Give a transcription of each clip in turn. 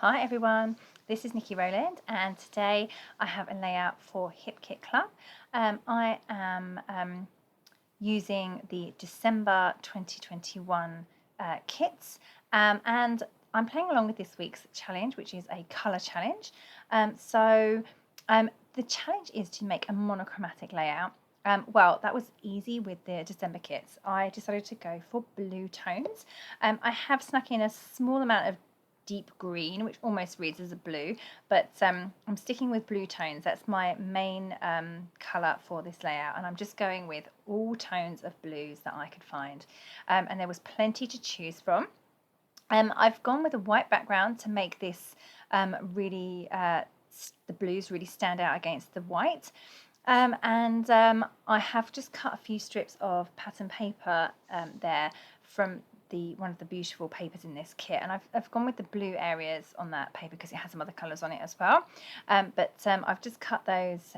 Hi everyone, this is Nikki Rowland and today I have a layout for Hip Kit Club. I am using the December 2021 kits and I'm playing along with this week's challenge, which is a colour challenge. The challenge is to make a monochromatic layout. Well, that was easy with the December kits. I decided to go for blue tones. I have snuck in a small amount of deep green, which almost reads as a blue, but I'm sticking with blue tones. That's my main colour for this layout, and I'm just going with all tones of blues that I could find, and there was plenty to choose from. I've gone with a white background to make this the blues really stand out against the white. I have just cut a few strips of pattern paper there from one of the beautiful papers in this kit, and I've gone with the blue areas on that paper because it has some other colours on it as well. I've just cut those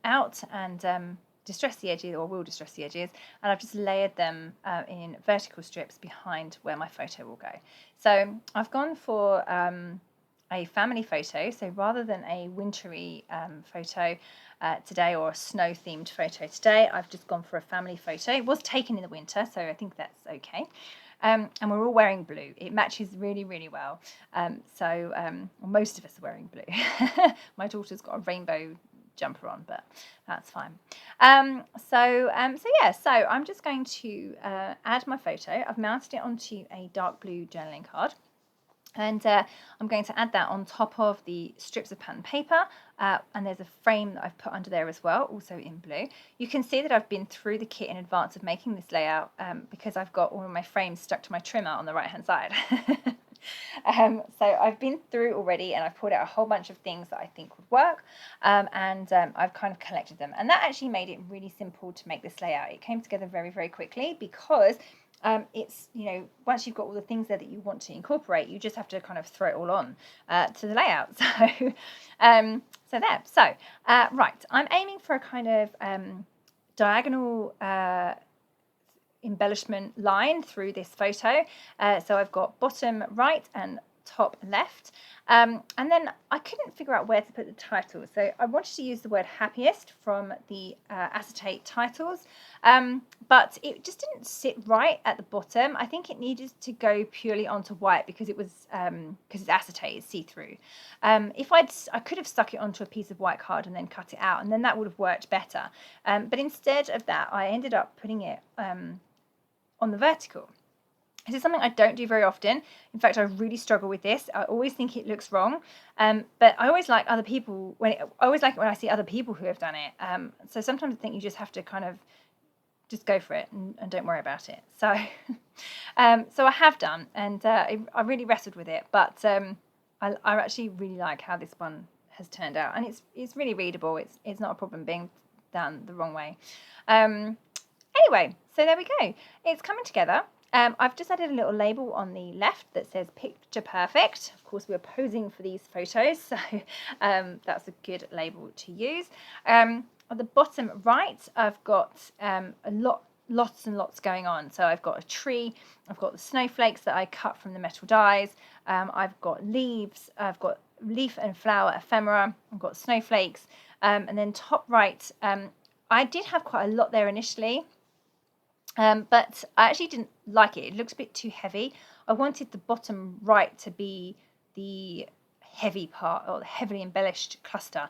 out and distressed the edges, or will distress the edges, and I've just layered them in vertical strips behind where my photo will go. So I've gone for a family photo, so rather than a wintry photo today, or a snow themed photo today, I've just gone for a family photo. It was taken in the winter, so I think that's okay. And we're all wearing blue. It matches really, really well. Most of us are wearing blue. My daughter's got a rainbow jumper on, but that's fine. So I'm just going to add my photo. I've mounted it onto a dark blue journaling card. And I'm going to add that on top of the strips of pattern paper, and there's a frame that I've put under there as well, also in blue. You can see that I've been through the kit in advance of making this layout because I've got all of my frames stuck to my trimmer on the right hand side. So I've been through already, and I've pulled out a whole bunch of things that I think would work, and I've kind of collected them, and that actually made it really simple to make this layout. It came together very, very quickly because it's, once you've got all the things there that you want to incorporate, you just have to kind of throw it all on to the layout. Right, I'm aiming for a kind of diagonal embellishment line through this photo. So I've got bottom right and top left, and then I couldn't figure out where to put the title, so I wanted to use the word happiest from the acetate titles, but it just didn't sit right at the bottom. I think it needed to go purely onto white because it was because it's acetate, it's see-through. I could have stuck it onto a piece of white card and then cut it out, and then that would have worked better, but instead of that I ended up putting it on the vertical. This is something I don't do very often. In fact, I really struggle with this. I always think it looks wrong, but I always like other people I always like it when I see other people who have done it. So sometimes I think you just have to kind of just go for it and don't worry about it. So, so I have done, and I really wrestled with it, but I actually really like how this one has turned out, and it's really readable. It's not a problem being done the wrong way. Anyway, so there we go. It's coming together. I've just added a little label on the left that says picture perfect. Of course, we're posing for these photos, so that's a good label to use. At the bottom right, I've got lots and lots going on. So I've got a tree, I've got the snowflakes that I cut from the metal dies, I've got leaves, I've got leaf and flower ephemera, I've got snowflakes, and then top right, I did have quite a lot there initially. But I actually didn't like it. It looks a bit too heavy. I wanted the bottom right to be the heavy part, or the heavily embellished cluster.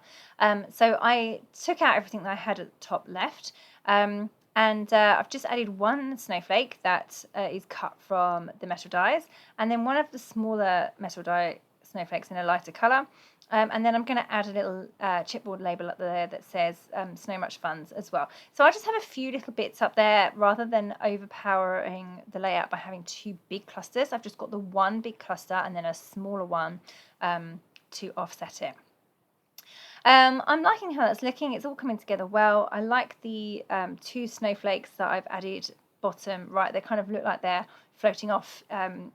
So I took out everything that I had at the top left, and I've just added one snowflake that is cut from the metal dies, and then one of the smaller metal die snowflakes in a lighter colour. And then I'm going to add a little chipboard label up there that says Snow Much Funds as well. So I just have a few little bits up there rather than overpowering the layout by having two big clusters. I've just got the one big cluster and then a smaller one to offset it. I'm liking how that's looking. It's all coming together well. I like the two snowflakes that I've added bottom right. They kind of look like they're floating off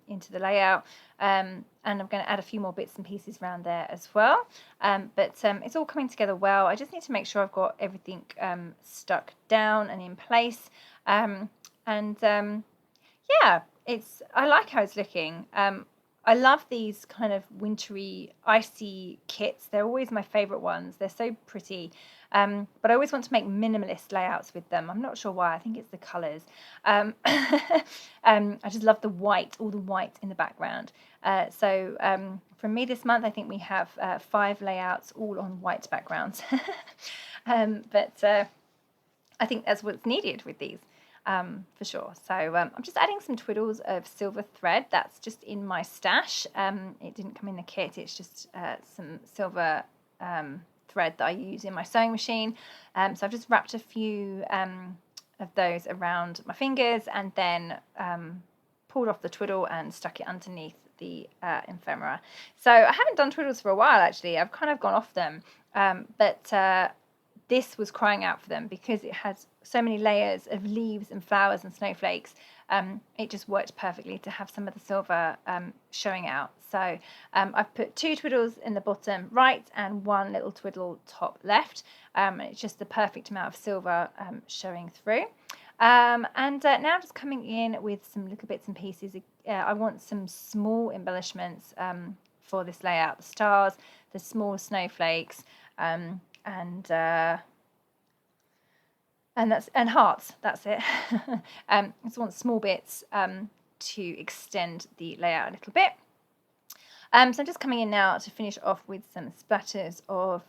into the layout, and I'm going to add a few more bits and pieces around there as well, but it's all coming together well. I just need to make sure I've got everything stuck down and in place, yeah, I like how it's looking. I love these kind of wintry, icy kits. They're always my favourite ones. They're so pretty. But I always want to make minimalist layouts with them. I'm not sure why. I think it's the colours. I just love the white, all the white in the background. So from me this month, I think we have 5 layouts all on white backgrounds. But I think that's what's needed with these. For sure. So I'm just adding some twiddles of silver thread. That's just in my stash. It didn't come in the kit. It's just some silver thread that I use in my sewing machine. So I've just wrapped a few of those around my fingers and then pulled off the twiddle and stuck it underneath the ephemera. So I haven't done twiddles for a while, actually. I've kind of gone off them. But this was crying out for them because it has so many layers of leaves and flowers and snowflakes. It just worked perfectly to have some of the silver showing out. So I've put 2 twiddles in the bottom right and 1 little twiddle top left. It's just the perfect amount of silver showing through. And now just coming in with some little bits and pieces. I want some small embellishments for this layout. The stars, the small snowflakes, and hearts. That's it. I just want small bits to extend the layout a little bit. So I'm just coming in now to finish off with some splatters of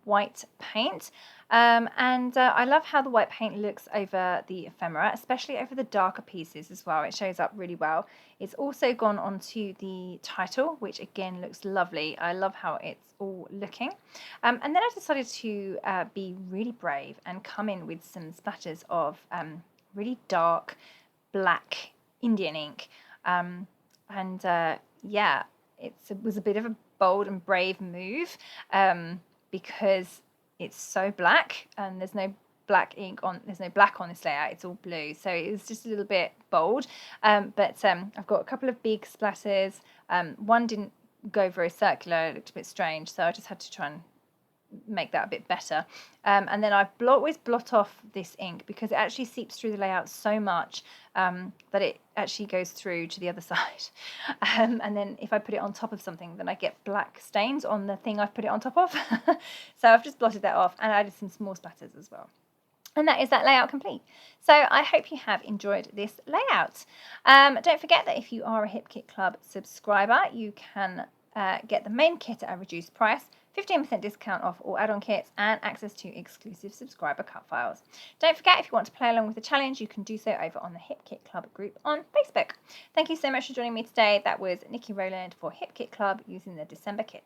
white paint. I love how the white paint looks over the ephemera, especially over the darker pieces as well. It shows up really well. It's also gone onto the title, which again looks lovely. I love how it's all looking. And then I decided to be really brave and come in with some splatters of really dark black Indian ink. Yeah, it was a bit of a bold and brave move because it's so black and there's no black on this layout. It's all blue, so it was just a little bit bold. But I've got a couple of big splatters. One didn't go very circular. It looked a bit strange, so I just had to try and make that a bit better. And then I always blot off this ink because it actually seeps through the layout so much that it actually goes through to the other side. And then if I put it on top of something, then I get black stains on the thing I've put it on top of. So I've just blotted that off and added some small splatters as well. And that is that layout complete. So I hope you have enjoyed this layout. Don't forget that if you are a Hip Kit Club subscriber, you can get the main kit at a reduced price, 15% discount off all add-on kits, and access to exclusive subscriber cut files. Don't forget, if you want to play along with the challenge, you can do so over on the Hip Kit Club group on Facebook. Thank you so much for joining me today. That was Nikki Rowland for Hip Kit Club using the December kits.